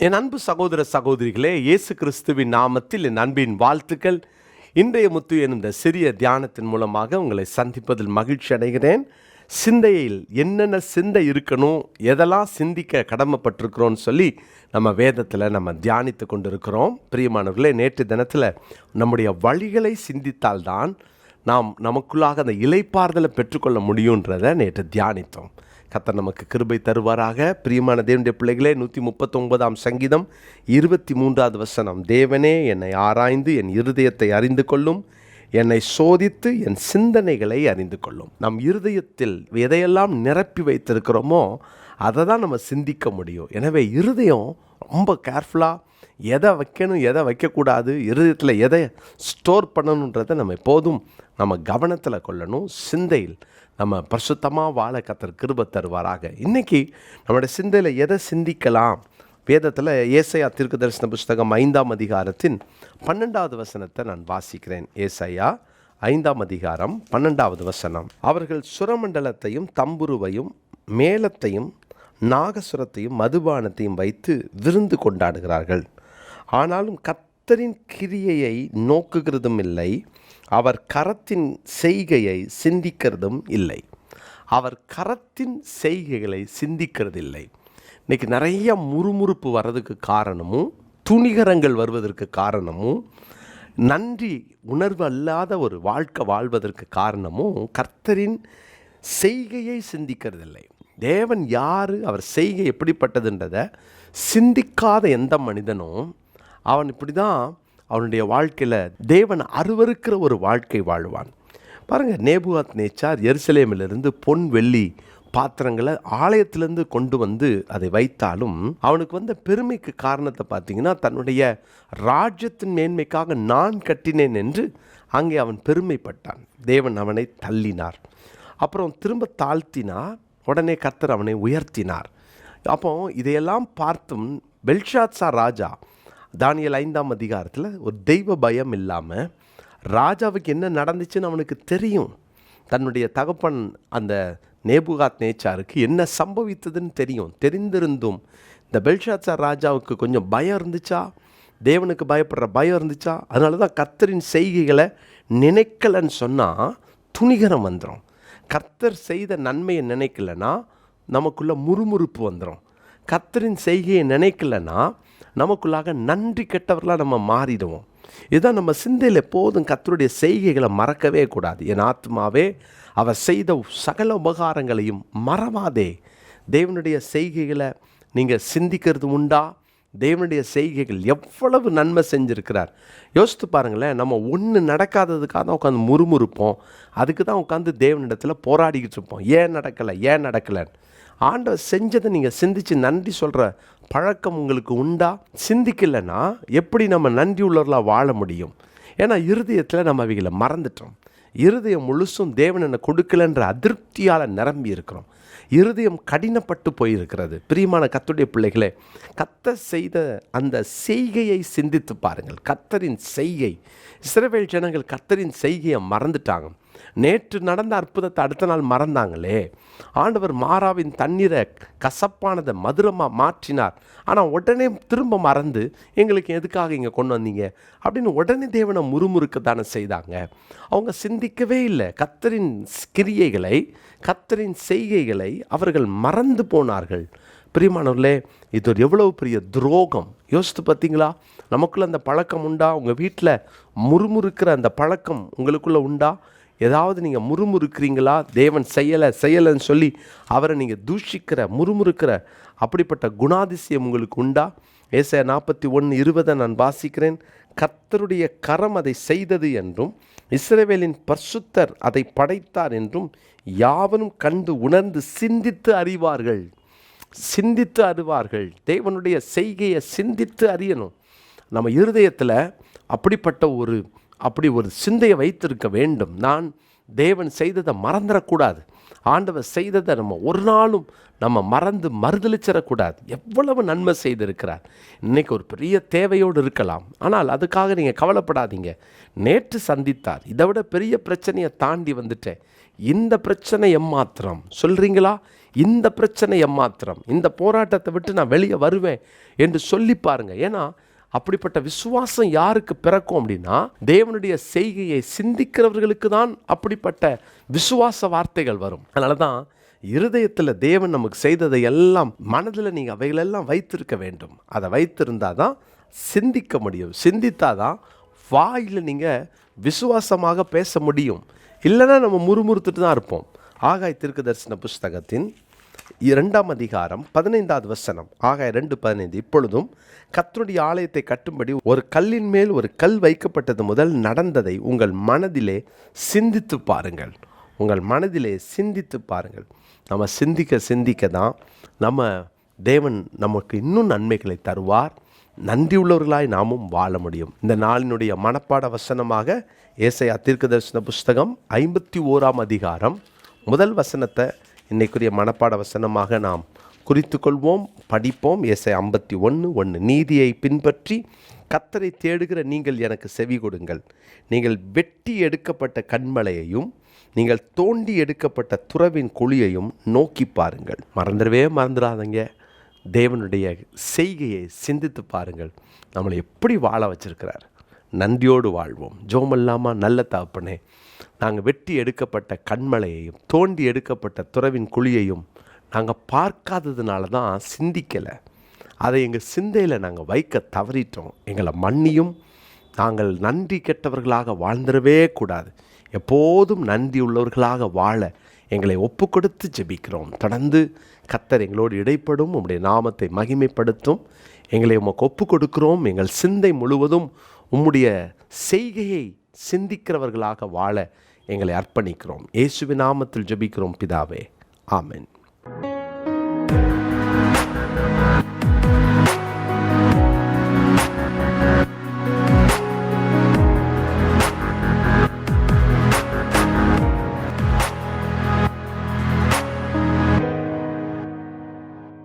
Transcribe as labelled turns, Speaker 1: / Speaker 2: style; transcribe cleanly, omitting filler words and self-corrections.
Speaker 1: என் அன்பு சகோதர சகோதரிகளே, இயேசு கிறிஸ்துவின் நாமத்தில் என் அன்பின் வாழ்த்துக்கள். இன்றைய முத்து எனும் இந்த சிறிய தியானத்தின் மூலமாக உங்களை சந்திப்பதில் மகிழ்ச்சி அடைகிறேன். சிந்தையில் என்னென்ன சிந்தை இருக்கணும், எதெல்லாம் சிந்திக்க கடமைப்பட்டிருக்கிறோன்னு சொல்லி நம்ம வேதத்தில் நம்ம தியானித்து கொண்டிருக்கிறோம். பிரியமானவர்களே, நேற்று தினத்தில் நம்முடைய வழிகளை சிந்தித்தால்தான் நாம் நமக்குள்ளாக அந்த இளைப்பாறுதலை பெற்றுக்கொள்ள முடியுன்றதை நேற்று தியானித்தோம். கர்த்தர் நமக்கு கிருபை தருவாராக. பிரியமான தேவனுடைய பிள்ளைகளே, 139 சங்கீதம் 23வது வசனம், தேவனே என்னை ஆராய்ந்து என் இருதயத்தை அறிந்து கொள்ளும், என்னை சோதித்து என் சிந்தனைகளை அறிந்து கொள்ளும். நம் இருதயத்தில் எதையெல்லாம் நிரப்பி வைத்திருக்கிறோமோ அதை தான் நம்ம சிந்திக்க முடியும். எனவே இருதயம் ரொம்ப கேர்ஃபுல்லாக எதை வைக்கணும், எதை வைக்கக்கூடாது, இருதயத்தில் எதை ஸ்டோர் பண்ணணுன்றதை நம்ம எப்போதும் நம்ம கவனத்தில் கொள்ளணும். சிந்தையில் நம்ம பரிசுத்தமாக வாழ கர்த்தர் கிருபை தருவாராக. இன்றைக்கி நம்மளுடைய சிந்தையில் எதை சிந்திக்கலாம்? வேதத்தில் ஏசாயா தீர்க்கதரிசன புஸ்தகம் 5ஆம் அதிகாரத்தின் 12வது வசனத்தை நான் வாசிக்கிறேன். ஏசாயா 5ஆம் அதிகாரம் 12வது வசனம், அவர்கள் சுரமண்டலத்தையும் தம்புருவையும் மேளத்தையும் நாகசுரத்தையும் மதுபானத்தையும் வைத்து விருந்து கொண்டாடுகிறார்கள், ஆனாலும் கர்த்தரின் கிரியையை நோக்குகிறதும் இல்லை, அவர் கரத்தின் செய்கையை சிந்திக்கிறதும் இல்லை. அவர் கரத்தின் செய்கைகளை சிந்திக்கிறதில்லை. இன்றைக்கி நிறைய முறுமுறுப்பு வர்றதுக்கு காரணமும், துணிகரங்கள் வருவதற்கு காரணமும், நன்றி உணர்வு அல்லாத ஒரு வாழ்க்கை வாழ்வதற்கு காரணமும் கர்த்தரின் செய்கையை சிந்திக்கிறதில்லை. தேவன் யார், அவர் செய்கை எப்படிப்பட்டதுன்றதை சிந்திக்காத எந்த மனிதனும் அவன் இப்படி தான் அவனுடைய வாழ்க்கையில் தேவன் அருவருக்கிற ஒரு வாழ்க்கை வாழ்வான். பாருங்கள், நேபுகாத் நேச்சார் எருசலேமிலிருந்து பொன் வெள்ளி பாத்திரங்களை ஆலயத்திலேருந்து கொண்டு வந்து அதை வைத்தாலும் அவனுக்கு வந்த பெருமைக்கு காரணத்தை பார்த்தீங்கன்னா, தன்னுடைய ராஜ்யத்தின் மேன்மைக்காக நான் கட்டினேன் என்று அங்கே அவன் பெருமைப்பட்டான். தேவன் அவனை தள்ளினார். அப்புறம் திரும்ப தாழ்த்தினார். உடனே கர்த்தர் அவனை உயர்த்தினார். அப்போ இதையெல்லாம் பார்த்தும் பெல்ஷாத்சார் ராஜா தானியேல் 5ஆம் அதிகாரத்தில் ஒரு தெய்வ பயம் இல்லாமல், ராஜாவுக்கு என்ன நடந்துச்சுன்னு அவனுக்கு தெரியும். தன்னுடைய தகப்பன் அந்த நேபுகாத் நேச்சாருக்கு என்ன சம்பவித்ததுன்னு தெரியும். தெரிந்திருந்தும் இந்த பெல்ஷாத்சார் ராஜாவுக்கு கொஞ்சம் பயம் இருந்துச்சா, தேவனுக்கு பயப்படுற பயம் இருந்துச்சா? அதனால தான் கர்த்தரின் செய்கைகளை நினைக்கலன்னு சொன்னால் துணிகரம் வந்துடும். கர்த்தர் செய்த நன்மையை நினைக்கலன்னா நமக்குள்ளே முறுமுறுப்பு வந்துடும். கர்த்தரின் செய்கையை நினைக்கலன்னா நமக்குள்ளாக நன்றி கெட்டவர்களாக நம்ம மாறிடுவோம். இதுதான் நம்ம சிந்தையில் எப்போதும் கர்த்தருடைய செய்கைகளை மறக்கவே கூடாது. என் ஆத்மாவே அவர் செய்த சகல உபகாரங்களையும் மறவாதே. தேவனுடைய செய்கைகளை நீங்கள் சிந்திக்கிறது உண்டா? தேவனுடைய செய்கைகள் எவ்வளவு நன்மை செஞ்சுருக்கிறார் யோசித்து பாருங்களேன். நம்ம ஒன்று நடக்காததுக்காக தான் உட்காந்து முறுமுறுப்போம். அதுக்கு தான் உட்காந்து தேவனிடத்தில் போராடிக்கிட்டு இருப்போம். ஏன் நடக்கலைன்னு. ஆண்டவர் செஞ்சதை நீங்கள் சிந்தித்து நன்றி சொல்கிற பழக்கம் உங்களுக்கு உண்டா? சிந்திக்கலைன்னா எப்படி நம்ம நன்றி உள்ளவர்களாக வாழ முடியும்? ஏன்னா இருதயத்தில் நம்ம அவைகளை மறந்துட்டோம். இருதயம் முழுசும் தேவன் என்ன கொடுக்கலன்ற அதிருப்தியால் நிரம்பி இருக்கிறோம். இருதயம் கடினப்பட்டு போயிருக்கிறது. பிரியமான கர்த்தருடைய பிள்ளைகளே, கர்த்தர் செய்த அந்த செய்கையை சிந்தித்து பாருங்கள். கர்த்தரின் செய்கை, இஸ்ரவேல் ஜனங்கள் கர்த்தரின் செய்கையை மறந்துட்டாங்க. நேற்று நடந்த அற்புதத்தை அடுத்த நாள் மறந்தாங்களே. ஆண்டவர் மாறாவின் தண்ணீரை கசப்பானதை மதுரமாக மாற்றினார். ஆனால் உடனே திரும்ப மறந்து எங்களுக்கு எதுக்காக இங்கே கொண்டு வந்தீங்க அப்படின்னு உடனே தேவனை முறுமுறுக்க தானே செய்தாங்க. அவங்க சிந்திக்கவே இல்லை. கர்த்தரின் கிரியைகளை, கர்த்தரின் செய்கைகளை அவர்கள் மறந்து போனார்கள். பிரியமானவர்களே, இது ஒரு எவ்வளவு பெரிய துரோகம் யோசித்து பார்த்தீங்களா? நமக்குள்ளே அந்த பழக்கம் உண்டா? உங்கள் வீட்டில் முறுமுறுக்கிற அந்த பழக்கம் உங்களுக்குள்ளே உண்டா? ஏதாவது நீங்கள் முறுமுறுக்கிறீங்களா? தேவன் செய்யலைன்னு சொல்லி அவரை நீங்கள் தூஷிக்கிற, முறுமுறுக்கிற அப்படிப்பட்ட குணாதிசயம் உங்களுக்கு உண்டா? ஏசாயா 41:20 நான் வாசிக்கிறேன். கர்த்தருடைய கரம் அதை செய்தது என்றும் இஸ்ரவேலின் பரிசுத்தர் அதை படைத்தார் என்றும் யாவரும் கண்டு உணர்ந்து சிந்தித்து அறிவார்கள். தேவனுடைய செய்கையை சிந்தித்து அறியணும். நம்ம இருதயத்தில் அப்படி ஒரு சிந்தையை வைத்திருக்க வேண்டும். நான் தேவன் செய்ததை மறந்துடக்கூடாது. ஆண்டவர் செய்ததை நம்ம ஒரு நாளும் நம்ம மறுதளிச்சிடக்கூடாது. எவ்வளவு நன்மை செய்திருக்கிறார். இன்றைக்கி ஒரு பெரிய தேவையோடு இருக்கலாம், ஆனால் அதுக்காக நீங்கள் கவலைப்படாதீங்க. நேற்று சந்தித்தார், இதை விட பெரிய பிரச்சனையை தாண்டி வந்துட்டேன், இந்த பிரச்சனை எம்மாத்திரம் சொல்கிறீங்களா? இந்த பிரச்சனை எம்மாத்திரம், இந்த போராட்டத்தை விட்டு நான் வெளியே வருவேன் என்று சொல்லி பாருங்க. ஏன்னா அப்படிப்பட்ட விசுவாசம் யாருக்கு பிறக்கும் அப்படின்னா, தேவனுடைய செய்கையை சிந்திக்கிறவர்களுக்கு தான் அப்படிப்பட்ட விசுவாச வார்த்தைகள் வரும். அதனால தான் இருதயத்தில் தேவன் நமக்கு செய்ததை எல்லாம் மனதில் நீங்கள் அவைகளெல்லாம் வைத்திருக்க வேண்டும். அதை வைத்திருந்தால் தான் சிந்திக்க முடியும். சிந்தித்தாதான் வாயில் நீங்கள் விசுவாசமாக பேச முடியும். இல்லைன்னா நம்ம முறுமுறுத்துட்டு தான் இருப்போம். ஆகாய் தீர்க்கதரிசன புஸ்தகத்தின் 2ஆம் அதிகாரம் 15வது வசனம். ஆகாய் 2:15. இப்பொழுதும் கர்த்தருடைய ஆலயத்தை கட்டும்படி ஒரு கல்லின் மேல் ஒரு கல் வைக்கப்பட்டது முதல் நடந்ததை உங்கள் மனதிலே சிந்தித்து பாருங்கள். உங்கள் மனதிலே சிந்தித்து பாருங்கள். நம்ம சிந்திக்க தான் நம்ம தேவன் நமக்கு இன்னும் நன்மைகளை தருவார். நன்றியுள்ளவர்களாய் நாமும் வாழ முடியும். இந்த நாளினுடைய மனப்பாட வசனமாக ஏசாயா தீர்க்கதரிசன புஸ்தகம் 51ஆம் அதிகாரம் முதல் வசனத்தை இன்னைக்குரிய மனப்பாட வசனமாக நாம் குறித்து கொள்வோம், படிப்போம். ஏசாயா 51:1. நீதியை பின்பற்றி கர்த்தரை தேடுகிற நீங்கள் எனக்கு செவி கொடுங்கள். நீங்கள் வெட்டி எடுக்கப்பட்ட கன்மலையையும் நீங்கள் தோண்டி எடுக்கப்பட்ட துறவின் குழியையும் நோக்கி பாருங்கள். மறந்துடாதீங்க. தேவனுடைய செய்கையை சிந்தித்து பாருங்கள். நம்மளை எப்படி வாழ வச்சிருக்கிறார். நன்றியோடு வாழ்வோம். ஜோமல்லாமா, நல்ல தகப்பனே, நாங்கள் வெட்டி எடுக்கப்பட்ட கன்மலையையும் தோண்டி எடுக்கப்பட்ட துறவின் குழியையும் நாங்கள் பார்க்காததுனால தான் சிந்திக்கலை. அதை எங்கள் சிந்தையில் நாங்கள் வைக்க தவறிட்டோம். எங்களை மன்னியும். நாங்கள் நன்றி கெட்டவர்களாக வாழ்ந்துடவே கூடாது. எப்போதும் நன்றி உள்ளவர்களாக வாழ எங்களை ஒப்பு கொடுத்து ஜெபிக்கிறோம். தொடர்ந்து கர்த்தர் எங்களோடு இடைப்படும். உம்முடைய நாமத்தை மகிமைப்படுத்தும். எங்களை உமக்கு ஒப்பு கொடுக்கிறோம். எங்கள் சிந்தை முழுவதும் உம்முடைய செய்கையை சிந்திக்கிறவர்களாக வாழ எங்களை அர்ப்பணிக்கிறோம். இயேசுவின் நாமத்தில் ஜெபிக்கிறோம் பிதாவே, ஆமென்.